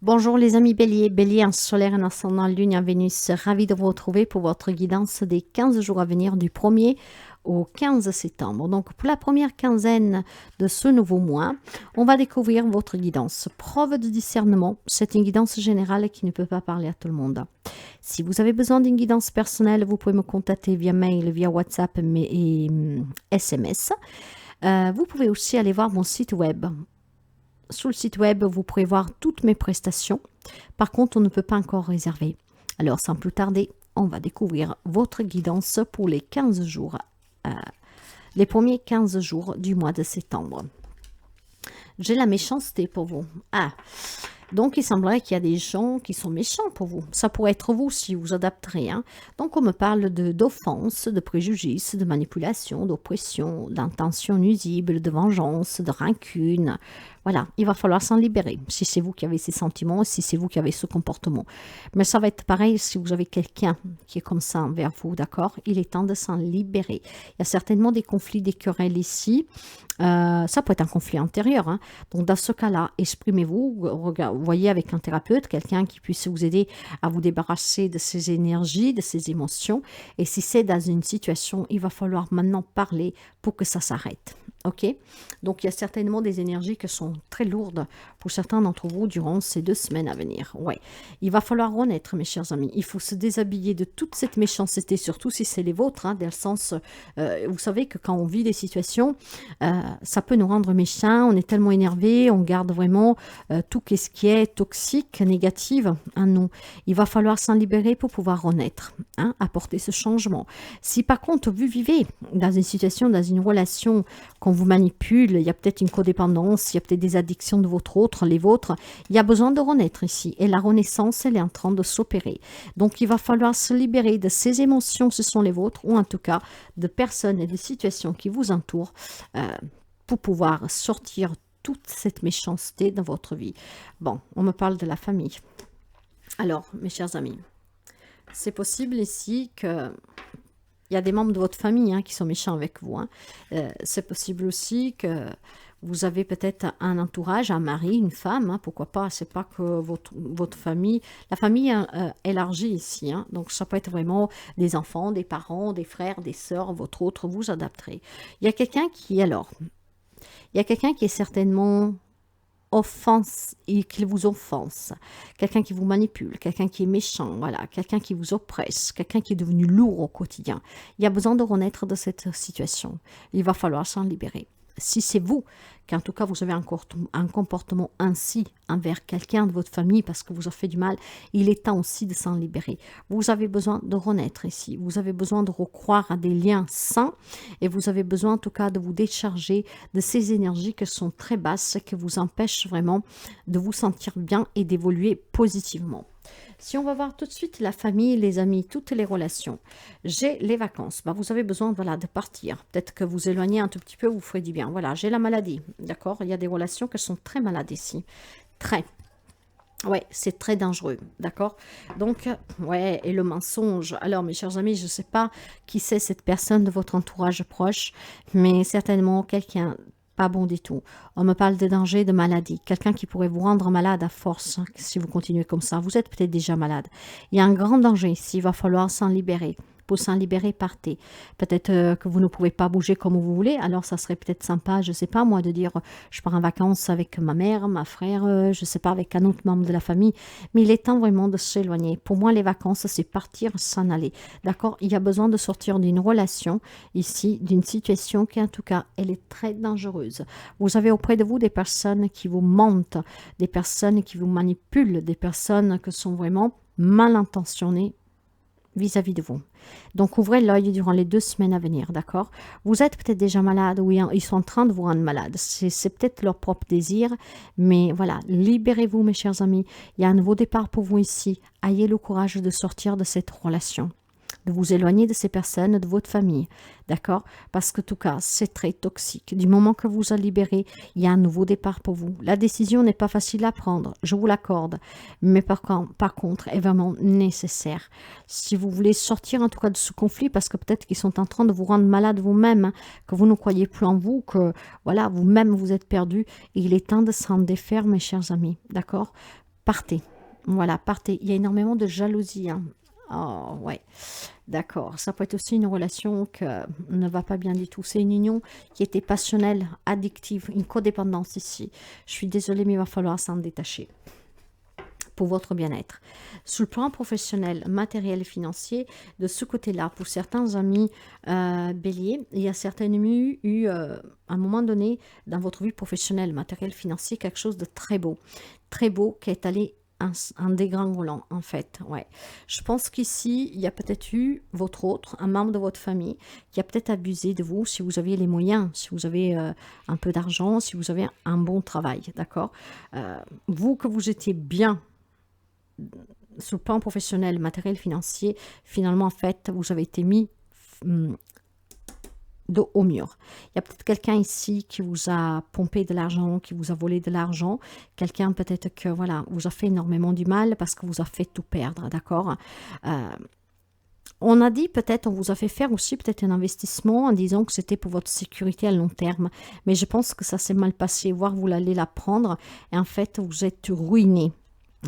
Bonjour les amis Bélier, Bélier en solaire et en ascendant Lune en Vénus, ravi de vous retrouver pour votre guidance des 15 jours à venir du 1er au 15 septembre. Donc pour la première quinzaine de ce nouveau mois, on va découvrir votre guidance. Preuve de discernement, c'est une guidance générale qui ne peut pas parler à tout le monde. Si vous avez besoin d'une guidance personnelle, vous pouvez me contacter via mail, via WhatsApp et SMS. Vous pouvez aussi aller voir mon site web. Sur le site web, vous pourrez voir toutes mes prestations. Par contre, on ne peut pas encore réserver. Alors, sans plus tarder, on va découvrir votre guidance pour les 15 jours, les premiers 15 jours du mois de septembre. J'ai la méchanceté pour vous. Donc il semblerait qu'il y a des gens qui sont méchants pour vous. Ça pourrait être vous si vous adapterez. Donc on me parle d'offense, de préjudice, de manipulation, d'oppression, d'intention nuisible, de vengeance, de rancune. Voilà, il va falloir s'en libérer si c'est vous qui avez ces sentiments, si c'est vous qui avez ce comportement. Mais ça va être pareil si vous avez quelqu'un qui est comme ça envers vous, d'accord? Il est temps de s'en libérer. Il y a certainement des conflits, des querelles ici. Ça peut être un conflit antérieur. Donc dans ce cas-là, exprimez-vous, voyez avec un thérapeute, quelqu'un qui puisse vous aider à vous débarrasser de ces énergies, de ces émotions. Et si c'est dans une situation, il va falloir maintenant parler pour que ça s'arrête. Ok? Donc il y a certainement des énergies qui sont très lourdes pour certains d'entre vous durant ces 2 semaines à venir. Ouais, il va falloir renaître, mes chers amis. Il faut se déshabiller de toute cette méchanceté, surtout si c'est les vôtres, dans le sens, vous savez que quand on vit des situations, ça peut nous rendre méchants, on est tellement énervé, on garde vraiment tout ce qui est toxique, négatif en nous. Il va falloir s'en libérer pour pouvoir renaître, apporter ce changement. Si par contre vous vivez dans une situation, dans une relation qu'on vous manipule, il y a peut-être une codépendance, il y a peut-être des addictions de votre autre, les vôtres, il y a besoin de renaître ici. Et la renaissance, elle est en train de s'opérer. Donc il va falloir se libérer de ces émotions, ce sont les vôtres, ou en tout cas de personnes et de situations qui vous entourent, pour pouvoir sortir toute cette méchanceté dans votre vie. Bon, on me parle de la famille. Alors, mes chers amis, c'est possible ici que il y a des membres de votre famille qui sont méchants avec vous. C'est possible aussi que vous avez peut-être un entourage, un mari, une femme, pourquoi pas, c'est pas que votre famille, la famille élargie ici, donc ça peut être vraiment des enfants, des parents, des frères, des sœurs, votre autre, vous adapterez. Il y a quelqu'un qui est certainement offense et qu'il vous offense, quelqu'un qui vous manipule, quelqu'un qui est méchant, voilà, quelqu'un qui vous oppresse, quelqu'un qui est devenu lourd au quotidien. Il y a besoin de renaître de cette situation. Il va falloir s'en libérer. Si c'est vous, qu'en tout cas vous avez un comportement ainsi envers quelqu'un de votre famille parce que vous a fait du mal, il est temps aussi de s'en libérer. Vous avez besoin de renaître ici. Vous avez besoin de recroire à des liens sains et vous avez besoin en tout cas de vous décharger de ces énergies qui sont très basses, qui vous empêchent vraiment de vous sentir bien et d'évoluer positivement. Si on va voir tout de suite la famille, les amis, toutes les relations, j'ai les vacances. Vous avez besoin de partir. Peut-être que vous éloignez un tout petit peu, vous ferez du bien. Voilà, j'ai la maladie, d'accord? Il y a des relations qui sont très malades ici. Très. Ouais, c'est très dangereux, d'accord? Donc, ouais, et le mensonge. Alors, mes chers amis, je ne sais pas qui c'est cette personne de votre entourage proche, mais certainement quelqu'un pas bon du tout. On me parle de danger, de maladie. Quelqu'un qui pourrait vous rendre malade à force si vous continuez comme ça. Vous êtes peut-être déjà malade. Il y a un grand danger ici. Il va falloir s'en libérer. Pour s'en libérer, partez. Peut-être que vous ne pouvez pas bouger comme vous voulez. Alors, ça serait peut-être sympa, je ne sais pas moi, de dire je pars en vacances avec ma mère, ma frère, je ne sais pas, avec un autre membre de la famille. Mais il est temps vraiment de s'éloigner. Pour moi, les vacances, c'est partir, s'en aller. D'accord? Il y a besoin de sortir d'une relation ici, d'une situation qui, en tout cas, elle est très dangereuse. Vous avez auprès de vous des personnes qui vous mentent, des personnes qui vous manipulent, des personnes qui sont vraiment mal intentionnées vis-à-vis de vous. Donc, ouvrez l'œil durant les 2 semaines à venir, d'accord? Vous êtes peut-être déjà malade ou ils sont en train de vous rendre malade. C'est peut-être leur propre désir, mais voilà, libérez-vous, mes chers amis. Il y a un nouveau départ pour vous ici. Ayez le courage de sortir de cette relation, de vous éloigner de ces personnes, de votre famille, d'accord? Parce que, en tout cas, c'est très toxique. Du moment que vous vous libérez, il y a un nouveau départ pour vous. La décision n'est pas facile à prendre, je vous l'accorde, mais par contre, est vraiment nécessaire. Si vous voulez sortir, en tout cas, de ce conflit, parce que peut-être qu'ils sont en train de vous rendre malade vous-même, que vous ne croyez plus en vous, que, voilà, vous-même, vous êtes perdu, et il est temps de s'en défaire, mes chers amis, d'accord? Partez. Voilà, partez. Il y a énormément de jalousie. Hein. Oh, ouais. D'accord. Ça peut être aussi une relation qui ne va pas bien du tout. C'est une union qui était passionnelle, addictive, une codépendance ici. Je suis désolée, mais il va falloir s'en détacher pour votre bien-être. Sur le plan professionnel, matériel et financier, de ce côté-là, pour certains amis béliers, il y a certainement eu à un moment donné, dans votre vie professionnelle, matériel, financier, quelque chose de très beau qui est allé en dégringolant, en fait. Ouais. Je pense qu'ici, il y a peut-être eu votre autre, un membre de votre famille, qui a peut-être abusé de vous, si vous aviez les moyens, si vous avez un peu d'argent, si vous avez un bon travail, d'accord. Vous, que vous étiez bien sur le plan professionnel, matériel, financier, finalement, en fait, vous avez été mis dos au mur. Il y a peut-être quelqu'un ici qui vous a pompé de l'argent, qui vous a volé de l'argent. Quelqu'un peut-être que, voilà, vous a fait énormément du mal parce que vous a fait tout perdre, d'accord. On a dit peut-être, on vous a fait faire aussi peut-être un investissement en disant que c'était pour votre sécurité à long terme. Mais je pense que ça s'est mal passé, voire vous allez la prendre et en fait, vous êtes ruiné.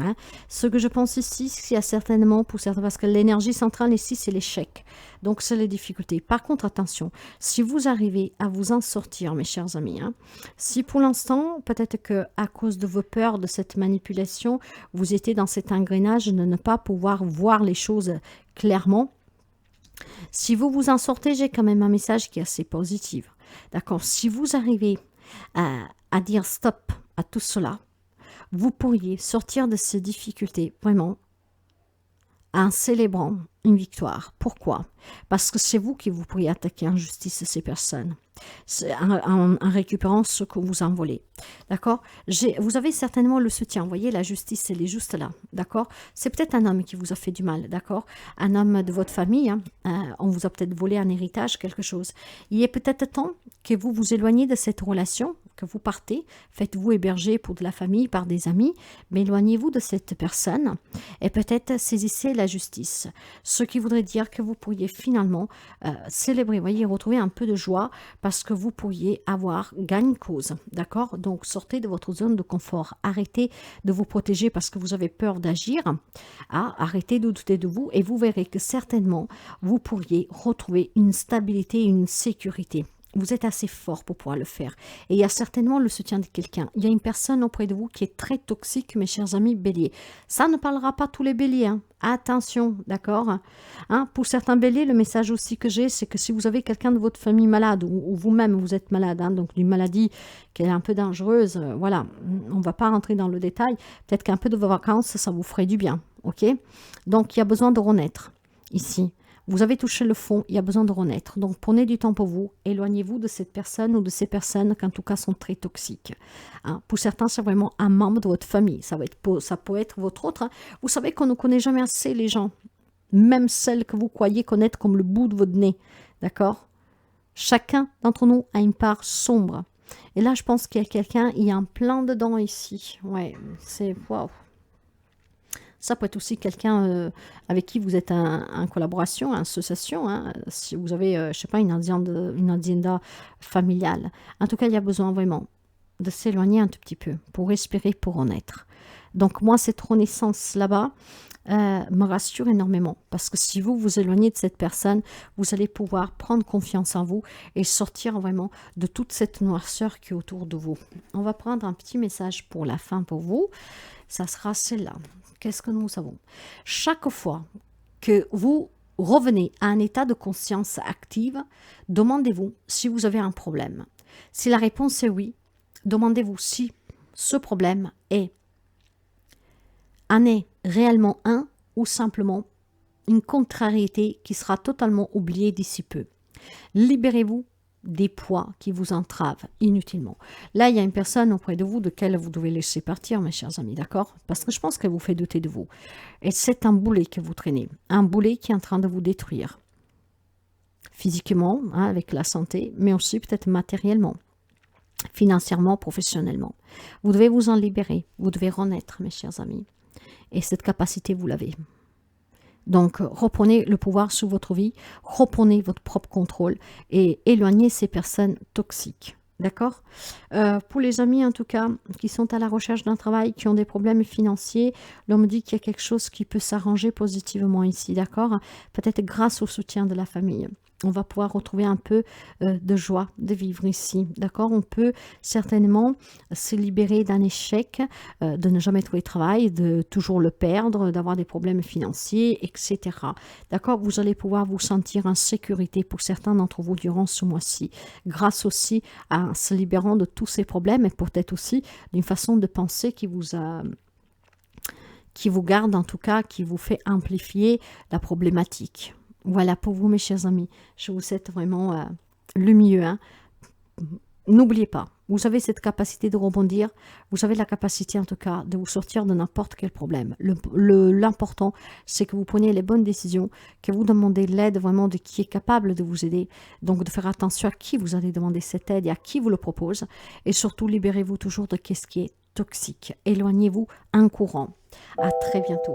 Hein. Ce que je pense ici, c'est qu'il y a certainement pour certains, parce que l'énergie centrale ici, c'est l'échec. Donc, c'est les difficultés. Par contre, attention, si vous arrivez à vous en sortir, mes chers amis, hein, si pour l'instant, peut-être que à cause de vos peurs, de cette manipulation, vous étiez dans cet engrenage de ne pas pouvoir voir les choses clairement, si vous vous en sortez, j'ai quand même un message qui est assez positif. D'accord? Si vous arrivez à dire stop à tout cela, vous pourriez sortir de ces difficultés vraiment en célébrant une victoire. Pourquoi? Parce que c'est vous qui vous pourriez attaquer en justice ces personnes, en récupérant ce que vous en volez. D'accord? Vous avez certainement le soutien. Vous voyez, la justice, elle est juste là. D'accord? C'est peut-être un homme qui vous a fait du mal. D'accord? Un homme de votre famille. Hein, on vous a peut-être volé un héritage, quelque chose. Il est peut-être temps que vous vous éloigniez de cette relation, que vous partez, faites-vous héberger pour de la famille, par des amis, mais éloignez-vous de cette personne et peut-être saisissez la justice. Ce qui voudrait dire que vous pourriez finalement célébrer, voyez, retrouver un peu de joie parce que vous pourriez avoir gagne cause, d'accord? Donc sortez de votre zone de confort, arrêtez de vous protéger parce que vous avez peur d'agir, arrêtez de douter de vous et vous verrez que certainement vous pourriez retrouver une stabilité, une sécurité. Vous êtes assez fort pour pouvoir le faire. Et il y a certainement le soutien de quelqu'un. Il y a une personne auprès de vous qui est très toxique, mes chers amis béliers. Ça ne parlera pas tous les béliers. Hein. Attention, d'accord, hein. Pour certains béliers, le message aussi que j'ai, c'est que si vous avez quelqu'un de votre famille malade, ou vous-même vous êtes malade, hein, donc d'une maladie qui est un peu dangereuse, voilà, on ne va pas rentrer dans le détail. Peut-être qu'un peu de vos vacances, ça vous ferait du bien. Ok? Donc, il y a besoin de renaître ici. Vous avez touché le fond, il y a besoin de renaître. Donc, prenez du temps pour vous. Éloignez-vous de cette personne ou de ces personnes qui, en tout cas, sont très toxiques. Hein. Pour certains, c'est vraiment un membre de votre famille. Ça peut être votre autre. Hein. Vous savez qu'on ne connaît jamais assez les gens. Même celles que vous croyez connaître comme le bout de votre nez. D'accord? Chacun d'entre nous a une part sombre. Et là, je pense qu'il y a quelqu'un, il y a un plein dedans ici. Ouais, c'est... Waouh! Ça peut être aussi quelqu'un avec qui vous êtes en collaboration, en association. Hein, si vous avez, je ne sais pas, une agenda familiale. En tout cas, il y a besoin vraiment de s'éloigner un tout petit peu pour respirer, pour renaître. Donc moi, cette renaissance là-bas me rassure énormément. Parce que si vous vous éloignez de cette personne, vous allez pouvoir prendre confiance en vous et sortir vraiment de toute cette noirceur qui est autour de vous. On va prendre un petit message pour la fin pour vous. Ça sera celle-là. Qu'est-ce que nous savons? Chaque fois que vous revenez à un état de conscience active, demandez-vous si vous avez un problème. Si la réponse est oui, demandez-vous si ce problème en est réellement un ou simplement une contrariété qui sera totalement oubliée d'ici peu. Libérez-vous des poids qui vous entravent inutilement. Là, il y a une personne auprès de vous de laquelle vous devez laisser partir, mes chers amis, d'accord? Parce que je pense qu'elle vous fait douter de vous. Et c'est un boulet que vous traînez, un boulet qui est en train de vous détruire. Physiquement, hein, avec la santé, mais aussi peut-être matériellement, financièrement, professionnellement. Vous devez vous en libérer, vous devez renaître, mes chers amis. Et cette capacité, vous l'avez. Donc, reprenez le pouvoir sur votre vie, reprenez votre propre contrôle et éloignez ces personnes toxiques. D'accord. Pour les amis, en tout cas, qui sont à la recherche d'un travail, qui ont des problèmes financiers, l'on me dit qu'il y a quelque chose qui peut s'arranger positivement ici, d'accord? Peut-être grâce au soutien de la famille. On va pouvoir retrouver un peu de joie de vivre ici, d'accord? On peut certainement se libérer d'un échec, de ne jamais trouver de travail, de toujours le perdre, d'avoir des problèmes financiers, etc. D'accord? Vous allez pouvoir vous sentir en sécurité pour certains d'entre vous durant ce mois-ci, grâce aussi en se libérant de tous ces problèmes et peut-être aussi d'une façon de penser qui vous garde en tout cas, qui vous fait amplifier la problématique. Voilà pour vous mes chers amis, je vous souhaite vraiment le mieux. Hein. N'oubliez pas, vous avez cette capacité de rebondir, vous avez la capacité en tout cas de vous sortir de n'importe quel problème. L'important, c'est que vous preniez les bonnes décisions, que vous demandez l'aide vraiment de qui est capable de vous aider. Donc de faire attention à qui vous allez demander cette aide et à qui vous le propose. Et surtout, libérez-vous toujours de ce qui est toxique. Éloignez-vous un courant. À très bientôt.